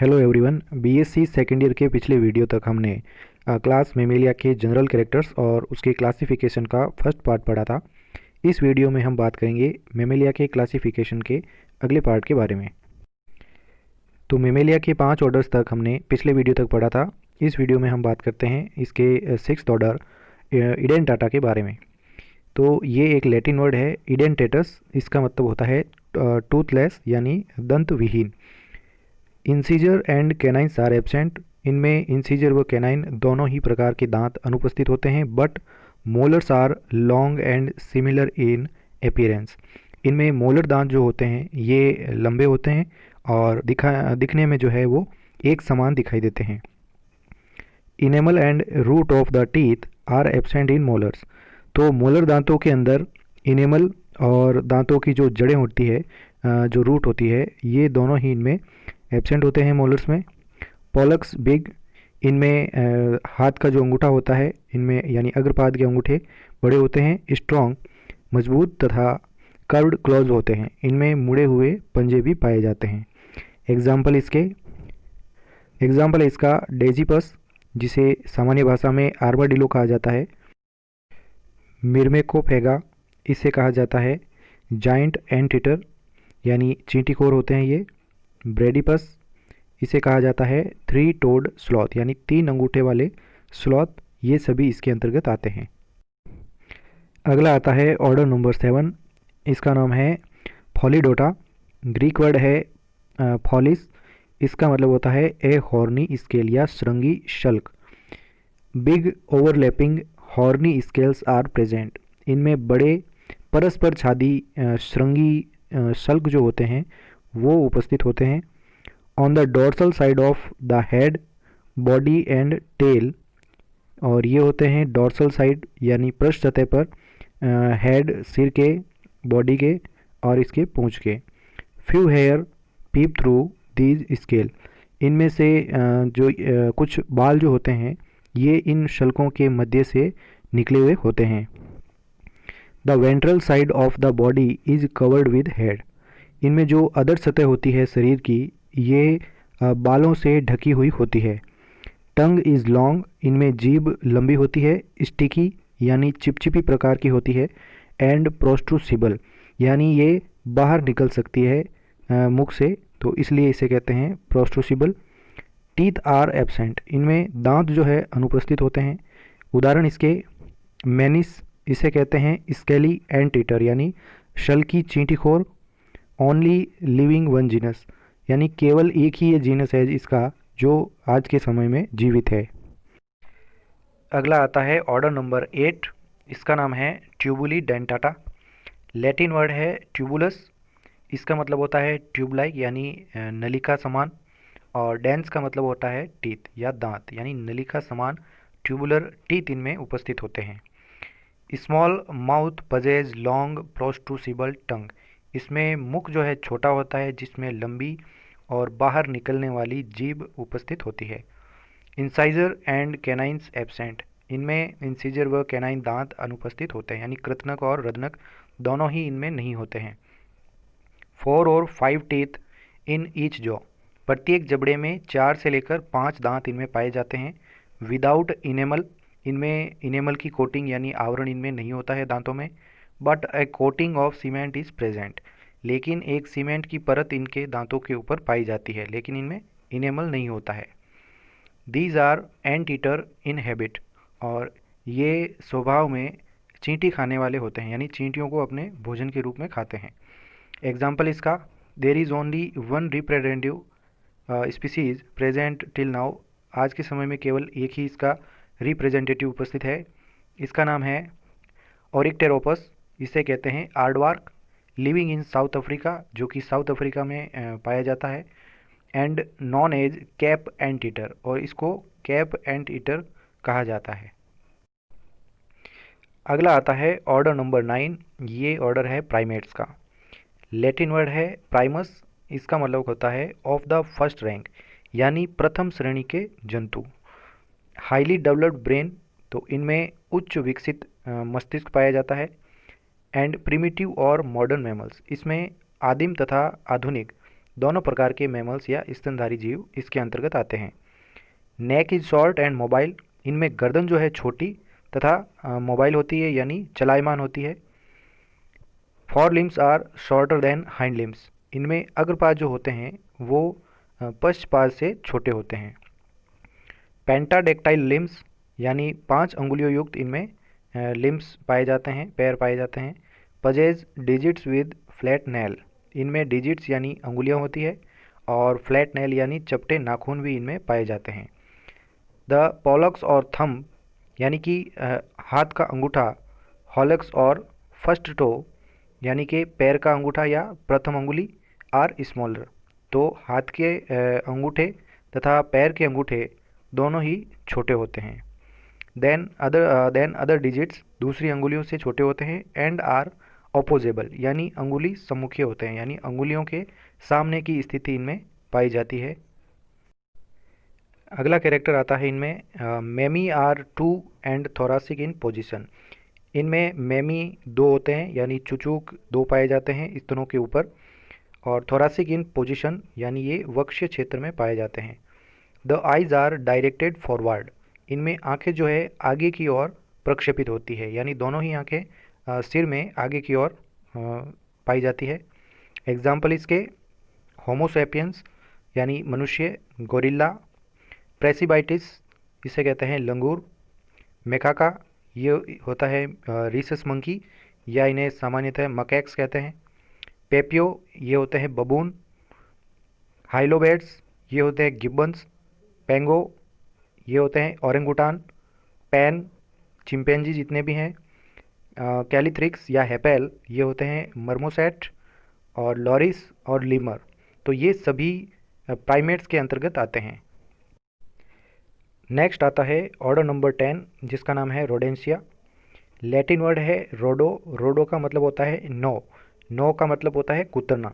Hello everyone. BSc second year के पिछले video तक हमने क्लास मेमेलिया के जनरल कैरेक्टर्स और उसके क्लासिफिकेशन का फर्स्ट पार्ट पढ़ा था। इस वीडियो में हम बात करेंगे मेमेलिया के क्लासिफिकेशन के अगले पार्ट के बारे में। तो मेमेलिया के 5 ऑर्डर्स तक हमने पिछले वीडियो तक पढ़ा था। इस वीडियो में हम बात करते हैं इसके 6th ऑर्डर इडेंटाटा के बारे में। तो ये एक लैटिन वर्ड है इडेंटेटस। इसका मतलब होता है टूथलेस यानी दंत विहीन। Incisor and canines are absent. इनमें इंसीजर व कैनाइन दोनों ही प्रकार के दांत अनुपस्थित होते हैं, but molars are long and similar in appearance. इनमें मोलर दांत जो होते हैं ये लंबे होते हैं और दिखने में जो है वो एक समान दिखाई देते हैं। Enamel and root of the teeth are absent in molars. तो मोलर दांतों के अंदर इनेमल और दांतों की जो जड़ें होती है, जो रूट होती है, ये दोनों ही इनमें एब्सेंट होते हैं मोलर्स में। पॉलक्स बिग। इनमें हाथ का जो अंगूठा होता है इनमें यानी अग्रपाद के अंगूठे बड़े होते हैं। स्ट्रॉन्ग मजबूत तथा कर्व्ड क्लॉज होते हैं। इनमें मुड़े हुए पंजे भी पाए जाते हैं। एग्जाम्पल इसका डेजिपस, जिसे सामान्य भाषा में आर्माडिलो कहा जाता है। मिर्मेकोफेगा, इसे कहा जाता है जाइंट एंट ईटर यानी चींटीखोर होते हैं ये। ब्रेडिपस, इसे कहा जाता है 3 टोड स्लॉथ यानी 3 अंगूठे वाले स्लॉथ। ये सभी इसके अंतर्गत आते हैं। अगला आता है ऑर्डर नंबर 7। इसका नाम है फॉलीडोटा। ग्रीक वर्ड है फॉलिस। इसका मतलब होता है ए हॉर्नी स्केल या श्रृंगी शल्क। Big overlapping horny scales are present. इनमें बड़े परस्पर छादी श्रृंगी शल्क जो होते हैं वो उपस्थित होते हैं। On the dorsal side of the head, body and tail, और ये होते हैं डोर्सल साइड यानी पृष्ठ सतह पर, हेड सिर के, बॉडी के और इसके पूंछ के। Few hair peep through these scale. इनमें से कुछ बाल जो होते हैं ये इन शल्कों के मध्य से निकले हुए होते हैं। The ventral side of the body is covered with head. इनमें जो अदर सतह होती है शरीर की ये बालों से ढकी हुई होती है। टंग इज़ लॉन्ग। इनमें जीभ लंबी होती है। स्टिकी यानी चिपचिपी प्रकार की होती है। एंड प्रोस्ट्रूसिबल यानी ये बाहर निकल सकती है मुख से, तो इसलिए इसे कहते हैं प्रोस्ट्रूसिबल। Teeth are absent. इनमें दांत जो है अनुपस्थित होते हैं। उदाहरण इसके मैनिस, इसे कहते हैं स्केली एंट ईटर यानी शल की चींटीखोर। ओनली लिविंग वन जीनस यानी केवल एक ही ये जीनस है इसका जो आज के समय में जीवित है। अगला आता है ऑर्डर नंबर 8। इसका नाम है ट्यूबुली डेंटाटा। लैटिन वर्ड है ट्यूबुलस। इसका मतलब होता है ट्यूब लाइक यानी नलिका समान, और डेंस का मतलब होता है टीथ या दांत यानी नलिका समान ट्यूबुलर टीथ इनमें उपस्थित होते हैं। स्मॉल माउथ पजेज लॉन्ग प्रोस्ट्रूसिबल टंग। इसमें मुख जो है छोटा होता है जिसमें लंबी और बाहर निकलने वाली जीभ उपस्थित होती है। Incisor and canines absent. इनमें इंसीजर व कैनाइन दांत अनुपस्थित होते हैं यानी कृतनक और रदनक दोनों ही इनमें नहीं होते हैं। 4 और 5 टीथ इन ईच जॉ। प्रत्येक जबड़े में 4 से लेकर 5 दांत इनमें पाए जाते हैं। Without enamel. इनमें इनेमल की कोटिंग यानी आवरण इनमें नहीं होता है दांतों में। But A coating of cement is present. लेकिन एक सीमेंट की परत इनके दांतों के ऊपर पाई जाती है, लेकिन इनमें इनेमल नहीं होता है। These are ant eater in habit. और ये स्वभाव में चींटी खाने वाले होते हैं यानी चींटियों को अपने भोजन के रूप में खाते हैं। एग्जाम्पल इसका there is only one representative species present till now. आज के समय में केवल एक ही इसका रिप्रेजेंटेटिव उपस्थित है। इसका नाम है ओरिक्टेरोपस। इसे कहते हैं aardvark. Living in South Africa, जो कि साउथ अफ्रीका में पाया जाता है। And known as cape ant eater, और इसको कैप एंट ईटर कहा जाता है। अगला आता है ऑर्डर नंबर 9। ये ऑर्डर है प्राइमेट्स का। लैटिन वर्ड है प्राइमस। इसका मतलब होता है ऑफ द फर्स्ट रैंक यानी प्रथम श्रेणी के जंतु। हाईली डेवलप्ड ब्रेन, तो इनमें उच्च विकसित मस्तिष्क पाया जाता है। एंड प्रिमिटिव और मॉडर्न मैमल्स, इसमें आदिम तथा आधुनिक दोनों प्रकार के मैमल्स या स्तनधारी जीव इसके अंतर्गत आते हैं। Neck is short and mobile, इनमें गर्दन जो है छोटी तथा मोबाइल होती है यानी चलायमान होती है। Fore limbs are shorter than hind limbs, इनमें अग्रपाद जो होते हैं वो पश्चपाद से छोटे होते हैं। पेंटाडेक्टाइल लिम्स यानी 5 अंगुलियों युक्त इनमें लिम्स पाए जाते हैं, पैर पाए जाते हैं। पजेज डिजिट्स विद फ्लैट नेल, इनमें डिजिट्स यानी अंगुलियां होती है और फ्लैट नेल यानी चपटे नाखून भी इनमें पाए जाते हैं। द पॉलक्स और थंब यानी कि हाथ का अंगूठा, हॉलक्स और फर्स्ट टो यानी कि पैर का अंगूठा या प्रथम अंगुली आर स्मॉलर, तो हाथ के अंगूठे तथा पैर के अंगूठे दोनों ही छोटे होते हैं। देन अदर डिजिट्स दूसरी अंगुलियों से छोटे होते हैं। एंड आर ऑपोजेबल यानी अंगुली सम्मुखीय होते हैं, यानी अंगुलियों के सामने की स्थिति इनमें पाई जाती है। अगला कैरेक्टर आता है इनमें mammae are two and thoracic in position, इनमें मेमी 2 होते हैं यानी चुचूक 2 पाए जाते हैं स्तनों के ऊपर, और थोरासिक इन पोजीशन यानी ये वक्षीय क्षेत्र में पाए जाते हैं। The eyes are directed forward, इनमें आंखें जो है आगे की ओर प्रक्षेपित होती है, यानी दोनों ही आंखें सिर में आगे की ओर पाई जाती है। एग्जाम्पल इसके होमोसेपियंस यानी मनुष्य, गोरिल्ला, प्रेसिबाइटिस इसे कहते हैं लंगूर, मेकाका ये होता है रीसस मंकी या इन्हें सामान्यतः मकैक्स कहते हैं। पेपियो ये होते हैं बबून, हाइलोबेट्स ये होते हैं गिब्बन्स, पेंगो ये होते हैं ओरेंगुटान, पैन चिंपैंजी जितने भी हैं, कैलिथ्रिक्स या हेपेल ये होते हैं मर्मोसेट, और लॉरिस और लीमर, तो ये सभी प्राइमेट्स के अंतर्गत आते हैं। नेक्स्ट आता है ऑर्डर नंबर 10 जिसका नाम है रोडेंशिया। लैटिन वर्ड है रोडो, रोडो का मतलब होता है नो, नो का मतलब होता है कुतरना।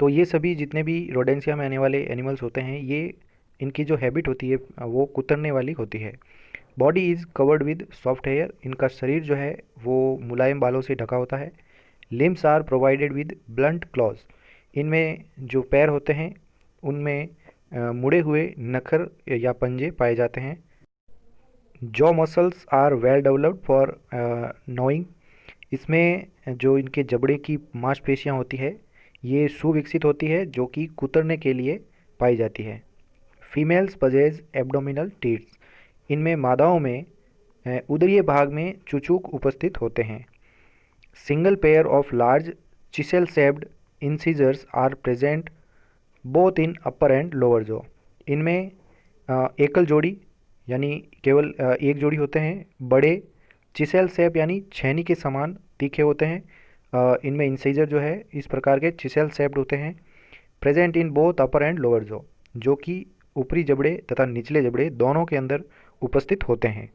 तो ये सभी जितने भी रोडेंशिया में आने वाले एनिमल्स होते हैं ये इनकी जो हैबिट होती है वो कुतरने वाली होती है। Body is covered with soft hair, इनका शरीर जो है वो मुलायम बालों से ढका होता है। Limbs are provided with blunt claws, इनमें जो पैर होते हैं उनमें मुड़े हुए नखर या पंजे पाए जाते हैं। Jaw muscles are well developed for gnawing, इसमें जो इनके जबड़े की मांसपेशियां होती है ये सुविकसित होती है जो कि कुतरने के लिए पाई जाती है। फीमेल्स पजेज एब्डोमिनल टीट्स, इनमें मादाओं में उदरीय भाग में चुचूक उपस्थित होते हैं। Single pair of large chisel shaped incisors are present both in upper and lower jaw, इनमें एकल जोड़ी यानी केवल एक जोड़ी होते हैं, बड़े चिसेल शेप यानी छेनी के समान तीखे होते हैं। इनमें इंसिजर जो है इस प्रकार के चिसेल शेप्ड होते हैं। Present in both upper and lower jaw, जो कि ऊपरी जबड़े तथा निचले जबड़े दोनों के अंदर उपस्थित होते हैं।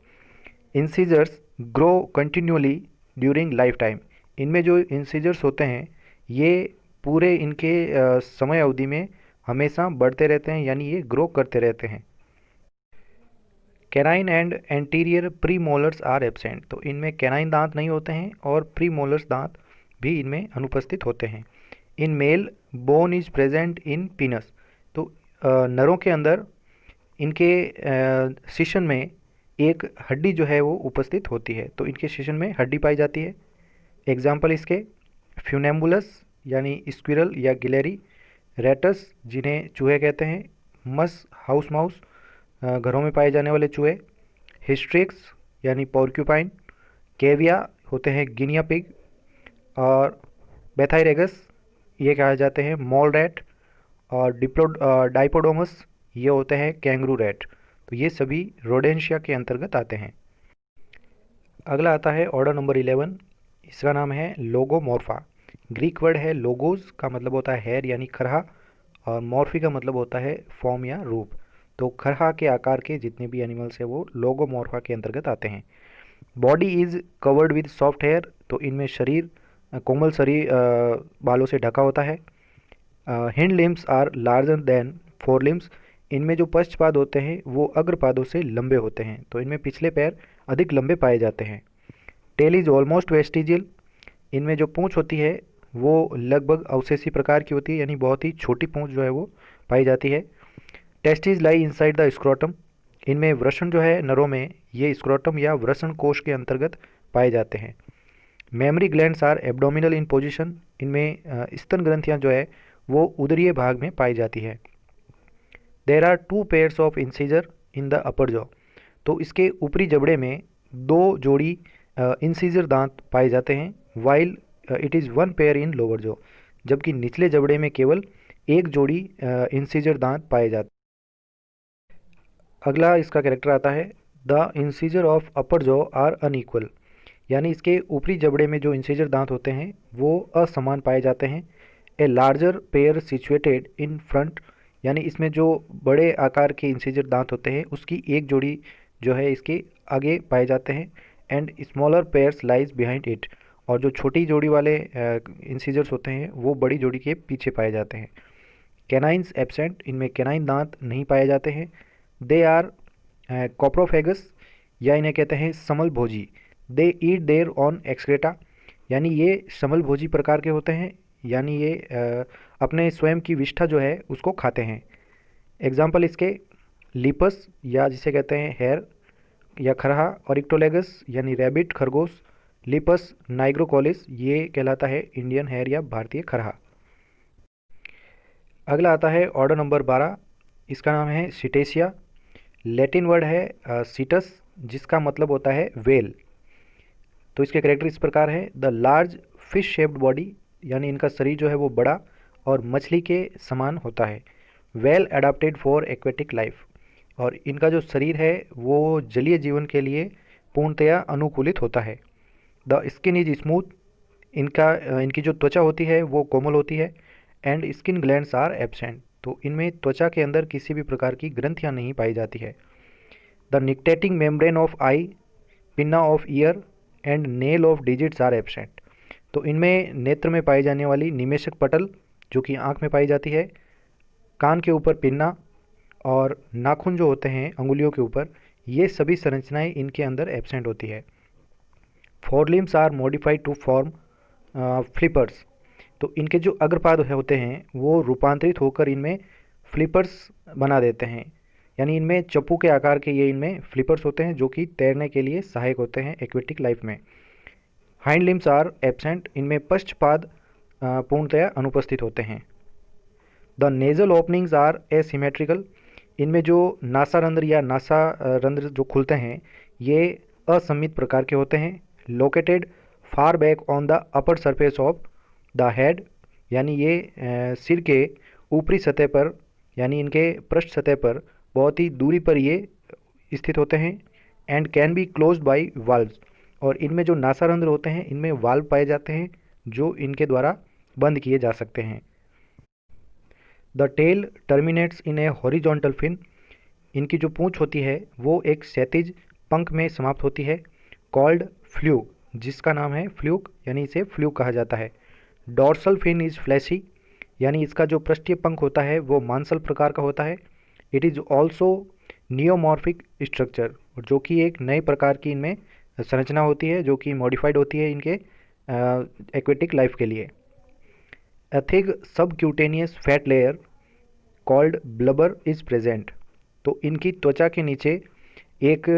Incisors grow continually during life time, इनमें जो इंसिजर्स होते हैं ये पूरे इनके समय अवधि में हमेशा बढ़ते रहते हैं, यानी ये ग्रो करते रहते हैं। Canine and anterior premolars are absent, तो इनमें कैनाइन दांत नहीं होते हैं और प्रीमोलर्स दांत भी इनमें अनुपस्थित होते हैं। In male bone is present in penis, तो नरों के अंदर इनके शिशन में एक हड्डी जो है वो उपस्थित होती है, तो इनके शिशन में हड्डी पाई जाती है। एग्जाम्पल इसके फ्यूनेम्बुलस यानी स्क्विरल या गिलेरी, रेटस जिन्हें चूहे कहते हैं, मस हाउस माउस घरों में पाए जाने वाले चूहे, हिस्ट्रिक्स यानी पोर्क्यूपाइन, केविया होते हैं गिनिया पिग, और बेथाइरेगस ये कहा जाते हैं मॉल रैट, और डाइपोडोमस ये होते हैं कैंगरू रैट, तो ये सभी रोडेंशिया के अंतर्गत आते हैं। अगला आता है ऑर्डर नंबर 11, इसका नाम है लोगोमॉर्फा। ग्रीक वर्ड है लोगोस का मतलब होता है हेयर यानी खरहा, और मॉर्फी का मतलब होता है फॉर्म या रूप, तो खरहा के आकार के जितने भी एनिमल्स हैं वो लोगोमॉर्फा के अंतर्गत आते हैं। Body is covered with soft hair, तो इनमें शरीर कोमल शरीर बालों से ढका होता है। Hind limbs are larger than fore limbs, इनमें जो पश्चपाद होते हैं वो अग्रपादों से लंबे होते हैं, तो इनमें पिछले पैर अधिक लंबे पाए जाते हैं। टेल इज ऑलमोस्ट वेस्टिजियल, इनमें जो पूंछ होती है वो लगभग अवशेषी प्रकार की होती है, यानी बहुत ही छोटी पूंछ जो है वो पाई जाती है। Testis lie inside the scrotum, इनमें वृषण जो है नरों में ये स्क्रोटम या वृषण कोश के अंतर्गत पाए जाते हैं। Mammary glands are abdominal in position, इनमें स्तन ग्रंथियां जो है वो उदरीय भाग में पाई जाती है। There are 2 pairs of incisor in the upper jaw, तो इसके ऊपरी जबड़े में 2 जोड़ी इंसीजर दांत पाए जाते हैं। While it is 1 pair in lower jaw, जबकि निचले जबड़े में केवल एक जोड़ी इंसीजर दांत पाए जाते हैं। अगला इसका कैरेक्टर आता है, the incisor of upper jaw are unequal, यानी इसके ऊपरी जबड़े में जो इंसीजर दांत होते हैं वो असमान पाए जाते हैं। A larger pair situated in front, यानी इसमें जो बड़े आकार के इंसीजर दांत होते हैं उसकी एक जोड़ी जो है इसके आगे पाए जाते हैं। And smaller pairs lies behind it, और जो छोटी जोड़ी वाले इंसीजर्स होते हैं वो बड़ी जोड़ी के पीछे पाए जाते हैं। कैनाइन्स एब्सेंट, इनमें कैनाइन दांत नहीं पाए जाते हैं। दे आर कॉप्रोफेगस, या इन्हें कहते हैं समल भोजी। दे ईट देयर ऑन एक्सक्रेटा, यानी ये समल भोजी प्रकार के होते हैं, यानी ये अपने स्वयं की विष्ठा जो है उसको खाते हैं। एग्जाम्पल इसके लिपस, या जिसे कहते हैं हेयर या खरहा, और इक्टोलेगस यानी रैबिट खरगोश। लिपस नाइग्रोकोलिस, ये कहलाता है इंडियन हेयर या भारतीय खरहा। अगला आता है ऑर्डर नंबर 12, इसका नाम है सिटेसिया। लैटिन वर्ड है सीटस, जिसका मतलब होता है वेल। तो इसके कैरेक्टर इस प्रकार है, the large fish shaped body, यानी इनका शरीर जो है वो बड़ा और मछली के समान होता है। Well adapted for aquatic life, और इनका जो शरीर है वो जलीय जीवन के लिए पूर्णतया अनुकूलित होता है। द स्किन इज स्मूथ, इनकी जो त्वचा होती है वो कोमल होती है। And skin glands are absent, तो इनमें त्वचा के अंदर किसी भी प्रकार की ग्रंथियाँ नहीं पाई जाती है। The nictitating membrane of eye, pinna of ear and nail of digits are absent, तो इनमें नेत्र में पाई जाने वाली निमेशक पटल जो कि आँख में पाई जाती है, कान के ऊपर पिन्ना और नाखून जो होते हैं अंगुलियों के ऊपर, ये सभी संरचनाएं इनके अंदर एब्सेंट होती है। Forelimbs are modified to form flippers, तो इनके जो अग्रपाद होते हैं वो रूपांतरित होकर इनमें फ्लिपर्स बना देते हैं, यानी इनमें चप्पू के आकार के ये इनमें फ्लिपर्स होते हैं जो कि तैरने के लिए सहायक होते हैं एक्वेटिक लाइफ में। हाइंड लिम्स आर एब्सेंट, इनमें पश्चपाद पूर्णतया अनुपस्थित होते हैं। The nasal openings are asymmetrical, इनमें जो नासारंध्र या नासा रंध्र जो खुलते हैं ये असममित प्रकार के होते हैं। Located far back on the upper surface of the head, यानी ये सिर के ऊपरी सतह पर, यानी इनके पृष्ठ सतह पर बहुत ही दूरी पर ये स्थित होते हैं। And can be closed by valves, और इनमें जो नासारंध्र होते हैं इनमें वाल्व पाए जाते हैं जो इनके द्वारा बंद किए जा सकते हैं। The tail terminates in a horizontal fin, इनकी जो पूंछ होती है वो एक क्षैतिज पंख में समाप्त होती है। कॉल्ड फ्लूक, जिसका नाम है फ्लूक, यानी इसे फ्लूक कहा जाता है। डॉर्सल फिन इज फ्लैशी, यानी इसका जो पृष्ठीय पंख होता है वो मांसल प्रकार का होता है। इट इज़ ऑल्सो नियोमॉर्फिक स्ट्रक्चर, जो कि एक नए प्रकार की इनमें संरचना होती है जो कि मॉडिफाइड होती है इनके एक्वेटिक लाइफ के लिए। A thick subcutaneous fat layer called blubber is present, तो इनकी त्वचा के नीचे एक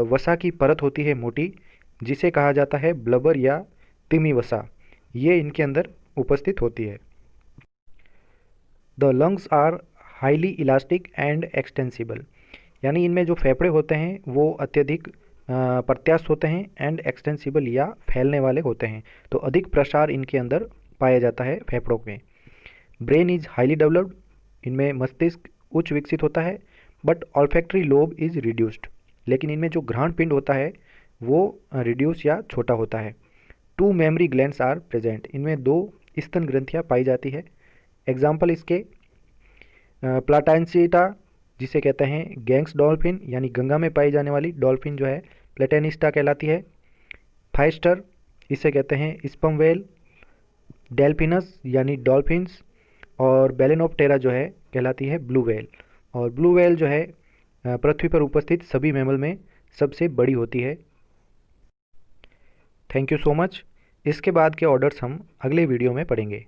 वसा की परत होती है मोटी, जिसे कहा जाता है ब्लबर या तिमी वसा, ये इनके अंदर उपस्थित होती है। The lungs are highly elastic and extensible, यानी इनमें जो फेफड़े होते हैं वो अत्यधिक प्रत्यास्थ होते हैं एंड एक्सटेंसिबल या फैलने वाले होते हैं, तो अधिक प्रसार इनके अंदर पाया जाता है फेफड़ों में। ब्रेन इज हाईली डेवलप्ड, इनमें मस्तिष्क उच्च विकसित होता है। But olfactory lobe is reduced, लेकिन इनमें जो घ्राण पिंड होता है वो रिड्यूस या छोटा होता है। 2 मेमरी ग्लैंड्स आर प्रेजेंट, इनमें 2 स्तन ग्रंथियाँ पाई जाती है। एग्जाम्पल इसके प्लाटेंसिटा, जिसे कहते हैं गैंग्स डॉल्फिन, यानी गंगा में पाई जाने वाली डॉल्फिन जो है प्लेटेनिस्टा कहलाती है। फाइस्टर, इसे कहते हैं स्पर्म वेल। डेल्फिनस यानी डॉल्फिन्स, और बैलेनोप्टेरा जो है कहलाती है ब्लू व्हेल। और ब्लू व्हेल जो है पृथ्वी पर उपस्थित सभी मैमल में सबसे बड़ी होती है। Thank you so much. इसके बाद के ऑर्डर्स हम अगले वीडियो में पढ़ेंगे।